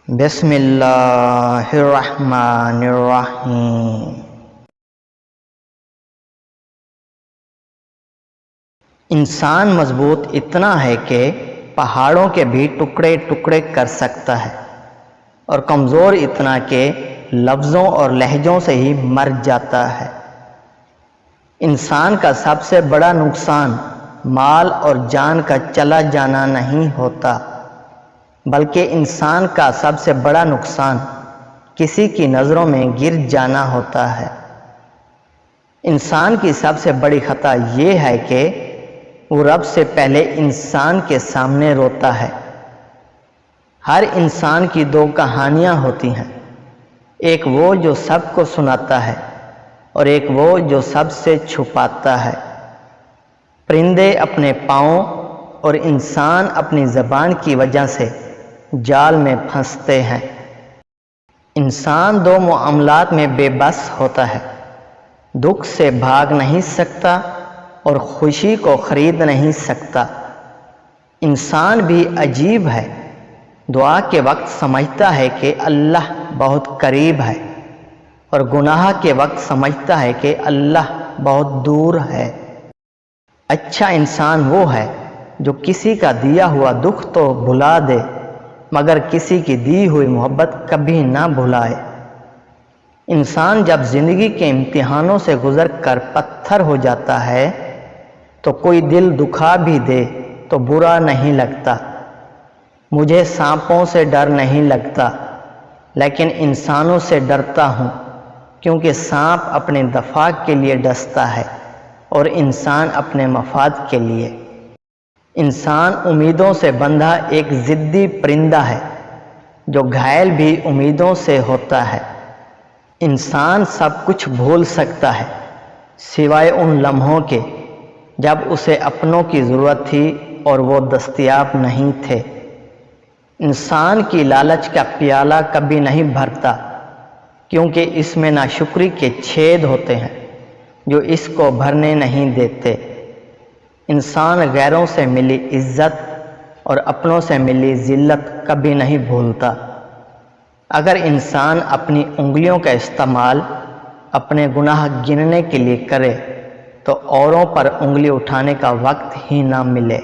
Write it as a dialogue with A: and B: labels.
A: بسم اللہ الرحمن الرحیم۔ انسان مضبوط اتنا ہے کہ پہاڑوں کے بھی ٹکڑے ٹکڑے کر سکتا ہے، اور کمزور اتنا کہ لفظوں اور لہجوں سے ہی مر جاتا ہے۔ انسان کا سب سے بڑا نقصان مال اور جان کا چلا جانا نہیں ہوتا، بلکہ انسان کا سب سے بڑا نقصان کسی کی نظروں میں گر جانا ہوتا ہے۔ انسان کی سب سے بڑی خطا یہ ہے کہ وہ رب سے پہلے انسان کے سامنے روتا ہے۔ ہر انسان کی دو کہانیاں ہوتی ہیں، ایک وہ جو سب کو سناتا ہے اور ایک وہ جو سب سے چھپاتا ہے۔ پرندے اپنے پاؤں اور انسان اپنی زبان کی وجہ سے جال میں پھنستے ہیں۔ انسان دو معاملات میں بے بس ہوتا ہے، دکھ سے بھاگ نہیں سکتا اور خوشی کو خرید نہیں سکتا۔ انسان بھی عجیب ہے، دعا کے وقت سمجھتا ہے کہ اللہ بہت قریب ہے، اور گناہ کے وقت سمجھتا ہے کہ اللہ بہت دور ہے۔ اچھا انسان وہ ہے جو کسی کا دیا ہوا دکھ تو بھلا دے، مگر کسی کی دی ہوئی محبت کبھی نہ بھلائے۔ انسان جب زندگی کے امتحانوں سے گزر کر پتھر ہو جاتا ہے تو کوئی دل دکھا بھی دے تو برا نہیں لگتا۔ مجھے سانپوں سے ڈر نہیں لگتا، لیکن انسانوں سے ڈرتا ہوں، کیونکہ سانپ اپنے دفاع کے لیے ڈستا ہے اور انسان اپنے مفاد کے لیے۔ انسان امیدوں سے بندھا ایک ضدی پرندہ ہے جو گھائل بھی امیدوں سے ہوتا ہے۔ انسان سب کچھ بھول سکتا ہے سوائے ان لمحوں کے جب اسے اپنوں کی ضرورت تھی اور وہ دستیاب نہیں تھے۔ انسان کی لالچ کا پیالہ کبھی نہیں بھرتا، کیونکہ اس میں ناشکری کے چھید ہوتے ہیں جو اس کو بھرنے نہیں دیتے۔ انسان غیروں سے ملی عزت اور اپنوں سے ملی ذلت کبھی نہیں بھولتا۔ اگر انسان اپنی انگلیوں کا استعمال اپنے گناہ گننے کے لیے کرے تو اوروں پر انگلی اٹھانے کا وقت ہی نہ ملے۔